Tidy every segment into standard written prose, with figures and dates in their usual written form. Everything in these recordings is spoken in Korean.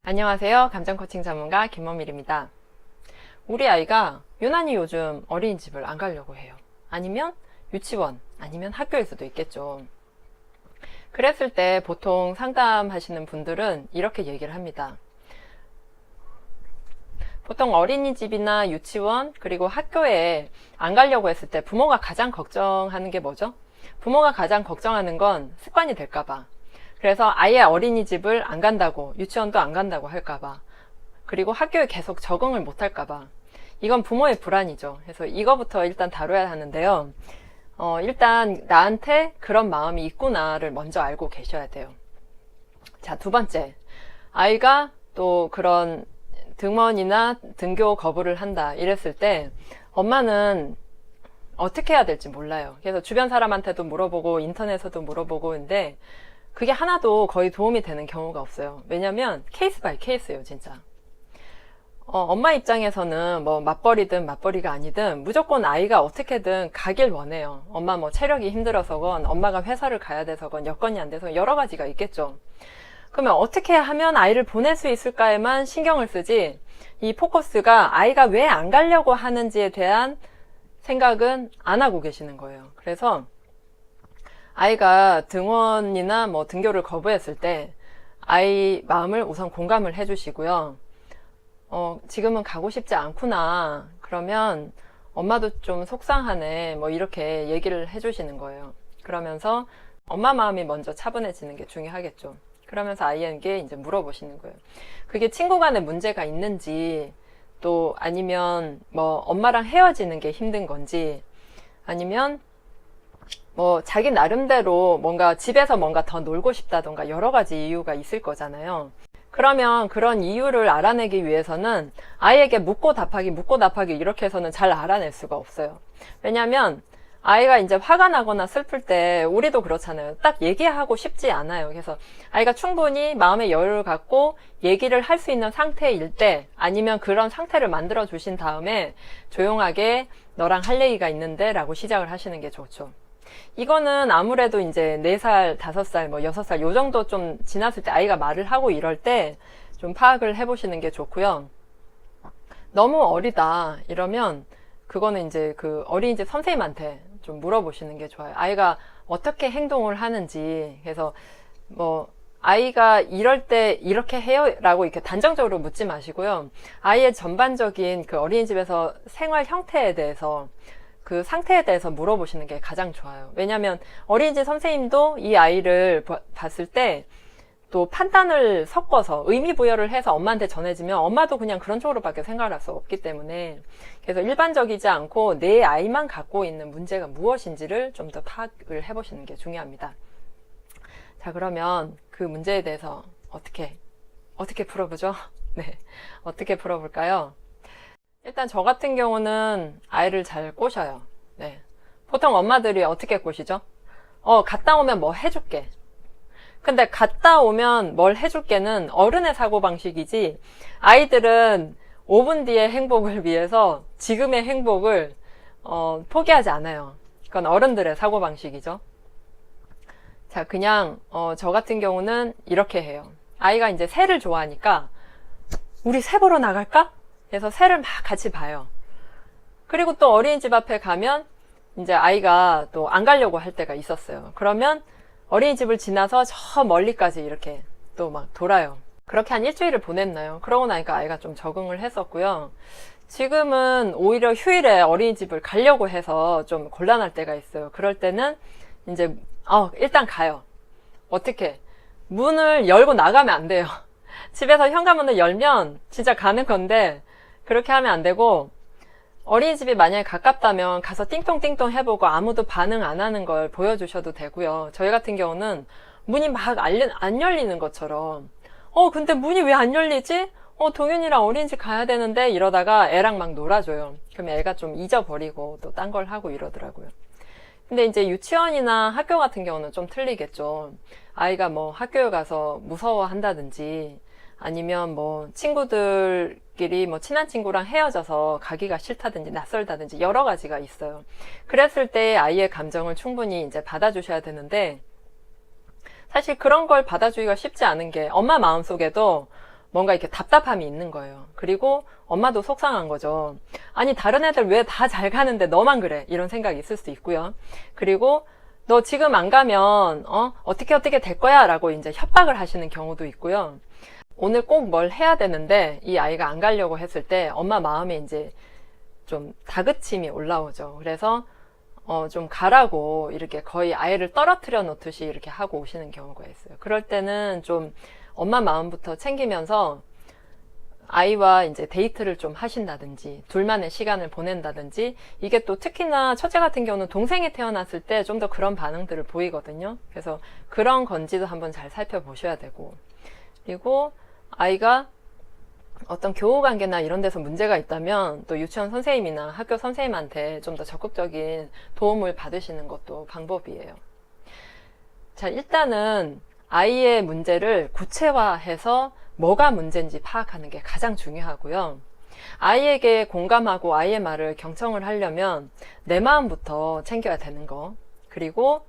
안녕하세요. 감정 코칭 전문가 김원밀입니다. 우리 아이가 유난히 요즘 어린이집을 안 가려고 해요. 아니면 유치원, 아니면 학교일 수도 있겠죠. 그랬을 때 보통 상담하시는 분들은 이렇게 얘기를 합니다. 보통 어린이집이나 유치원 그리고 학교에 안 가려고 했을 때 부모가 가장 걱정하는 게 뭐죠? 부모가 가장 걱정하는 건 습관이 될까봐. 그래서 아예 어린이집을 안 간다고, 유치원도 안 간다고 할까봐, 그리고 학교에 계속 적응을 못 할까봐. 이건 부모의 불안이죠. 그래서 이거부터 일단 다뤄야 하는데요. 일단 나한테 그런 마음이 있구나를 먼저 알고 계셔야 돼요. 자, 두 번째. 아이가 또 그런 등원이나 등교 거부를 한다 이랬을 때 엄마는 어떻게 해야 될지 몰라요. 그래서 주변 사람한테도 물어보고 인터넷에서도 물어보고 근데 그게 하나도 거의 도움이 되는 경우가 없어요. 왜냐면 케이스 바이 케이스예요, 진짜. 엄마 입장에서는 뭐 맞벌이든 맞벌이가 아니든 무조건 아이가 어떻게든 가길 원해요. 엄마 뭐 체력이 힘들어서건 엄마가 회사를 가야 돼서건 여건이 안 돼서 여러 가지가 있겠죠. 그러면 어떻게 하면 아이를 보낼 수 있을까에만 신경을 쓰지 이 포커스가 아이가 왜 안 가려고 하는지에 대한 생각은 안 하고 계시는 거예요. 그래서 아이가 등원이나 뭐 등교를 거부했을 때 아이 마음을 우선 공감을 해주시고요. 지금은 가고 싶지 않구나. 그러면 엄마도 좀 속상하네. 뭐 이렇게 얘기를 해주시는 거예요. 그러면서 엄마 마음이 먼저 차분해지는 게 중요하겠죠. 그러면서 아이에게 이제 물어보시는 거예요. 그게 친구 간에 문제가 있는지, 또 아니면 뭐 엄마랑 헤어지는 게 힘든 건지, 아니면 뭐 자기 나름대로 뭔가 집에서 뭔가 더 놀고 싶다던가 여러 가지 이유가 있을 거잖아요. 그러면 그런 이유를 알아내기 위해서는 아이에게 묻고 답하기 이렇게 해서는 잘 알아낼 수가 없어요. 왜냐면 아이가 이제 화가 나거나 슬플 때 우리도 그렇잖아요. 딱 얘기하고 싶지 않아요. 그래서 아이가 충분히 마음의 여유를 갖고 얘기를 할 수 있는 상태일 때 아니면 그런 상태를 만들어 주신 다음에 조용하게 너랑 할 얘기가 있는데 라고 시작을 하시는 게 좋죠. 이거는 아무래도 이제 4살, 5살, 뭐 6살 요 정도 좀 지났을 때 아이가 말을 하고 이럴 때 좀 파악을 해보시는 게 좋고요. 너무 어리다 이러면 그거는 이제 그 어린이집 선생님한테 좀 물어보시는 게 좋아요. 아이가 어떻게 행동을 하는지. 그래서 뭐 아이가 이럴 때 이렇게 해요 라고 이렇게 단정적으로 묻지 마시고요. 아이의 전반적인 그 어린이집에서 생활 형태에 대해서 그 상태에 대해서 물어보시는 게 가장 좋아요. 왜냐하면 어린이집 선생님도 이 아이를 봤을 때 또 판단을 섞어서 의미 부여를 해서 엄마한테 전해지면 엄마도 그냥 그런 쪽으로밖에 생각을 할 수 없기 때문에 그래서 일반적이지 않고 내 아이만 갖고 있는 문제가 무엇인지를 좀 더 파악을 해보시는 게 중요합니다. 자, 그러면 그 문제에 대해서 어떻게 풀어보죠? 네, 어떻게 풀어볼까요? 일단 저 같은 경우는 아이를 잘 꼬셔요. 네. 보통 엄마들이 어떻게 꼬시죠? 갔다 오면 뭐 해줄게. 근데 갔다 오면 뭘 해줄게는 어른의 사고방식이지 아이들은 5분 뒤의 행복을 위해서 지금의 행복을 포기하지 않아요. 그건 어른들의 사고방식이죠. 자, 그냥 저 같은 경우는 이렇게 해요. 아이가 이제 새를 좋아하니까 우리 새 보러 나갈까? 그래서 새를 막 같이 봐요. 그리고 또 어린이집 앞에 가면 이제 아이가 또 안 가려고 할 때가 있었어요. 그러면 어린이집을 지나서 저 멀리까지 이렇게 또 막 돌아요. 그렇게 한 일주일을 보냈나요? 그러고 나니까 아이가 좀 적응을 했었고요. 지금은 오히려 휴일에 어린이집을 가려고 해서 좀 곤란할 때가 있어요. 그럴 때는 이제 일단 가요. 어떻게? 문을 열고 나가면 안 돼요. 집에서 현관문을 열면 진짜 가는 건데 그렇게 하면 안 되고 어린이집이 만약에 가깝다면 가서 띵동띵동 해보고 아무도 반응 안 하는 걸 보여주셔도 되고요. 저희 같은 경우는 문이 막 안 열리는 것처럼 근데 문이 왜 안 열리지? 동윤이랑 어린이집 가야 되는데 이러다가 애랑 막 놀아줘요. 그럼 애가 좀 잊어버리고 또 딴 걸 하고 이러더라고요. 근데 이제 유치원이나 학교 같은 경우는 좀 틀리겠죠. 아이가 뭐 학교에 가서 무서워한다든지 아니면 뭐 친구들끼리 뭐 친한 친구랑 헤어져서 가기가 싫다든지 낯설다든지 여러 가지가 있어요. 그랬을 때 아이의 감정을 충분히 이제 받아주셔야 되는데 사실 그런 걸 받아주기가 쉽지 않은 게 엄마 마음속에도 뭔가 이렇게 답답함이 있는 거예요. 그리고 엄마도 속상한 거죠. 아니, 다른 애들 왜 다 잘 가는데 너만 그래? 이런 생각이 있을 수도 있고요. 그리고 너 지금 안 가면 어떻게 될 거야? 라고 이제 협박을 하시는 경우도 있고요. 오늘 꼭 뭘 해야 되는데 이 아이가 안 가려고 했을 때 엄마 마음에 이제 좀 다그침이 올라오죠. 그래서 좀 가라고 이렇게 거의 아이를 떨어뜨려 놓듯이 이렇게 하고 오시는 경우가 있어요. 그럴 때는 좀 엄마 마음부터 챙기면서 아이와 이제 데이트를 좀 하신다든지 둘만의 시간을 보낸다든지, 이게 또 특히나 첫째 같은 경우는 동생이 태어났을 때 좀 더 그런 반응들을 보이거든요. 그래서 그런 건지도 한번 잘 살펴보셔야 되고, 그리고 아이가 어떤 교우 관계나 이런 데서 문제가 있다면 또 유치원 선생님이나 학교 선생님한테 좀 더 적극적인 도움을 받으시는 것도 방법이에요. 자, 일단은 아이의 문제를 구체화해서 뭐가 문제인지 파악하는 게 가장 중요하고요. 아이에게 공감하고 아이의 말을 경청을 하려면 내 마음부터 챙겨야 되는 거. 그리고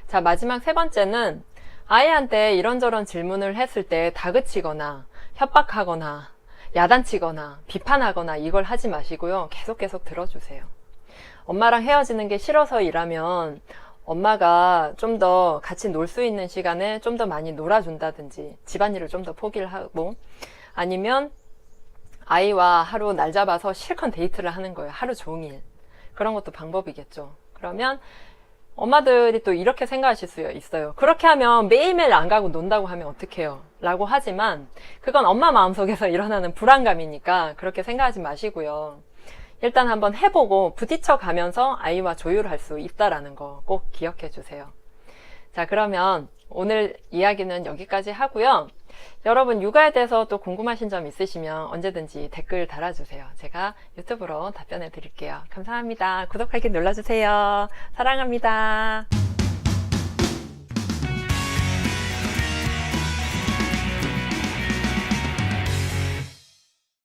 자, 마지막 세 번째는 아이한테 이런저런 질문을 했을 때 다그치거나 협박하거나 야단치거나 비판하거나 이걸 하지 마시고요. 계속 들어주세요. 엄마랑 헤어지는 게 싫어서이라면 엄마가 좀 더 같이 놀 수 있는 시간에 좀 더 많이 놀아준다든지 집안일을 좀 더 포기를 하고, 아니면 아이와 하루 날 잡아서 실컷 데이트를 하는 거예요. 하루 종일. 그런 것도 방법이겠죠. 그러면 엄마들이 또 이렇게 생각하실 수 있어요. 그렇게 하면 매일매일 안 가고 논다고 하면 어떡해요? 라고 하지만 그건 엄마 마음속에서 일어나는 불안감이니까 그렇게 생각하지 마시고요. 일단 한번 해보고 부딪혀 가면서 아이와 조율할 수 있다라는 거 꼭 기억해 주세요. 자, 그러면 오늘 이야기는 여기까지 하고요. 여러분 육아에 대해서 또 궁금하신 점 있으시면 언제든지 댓글 달아주세요. 제가 유튜브로 답변해 드릴게요. 감사합니다. 구독하기 눌러주세요. 사랑합니다.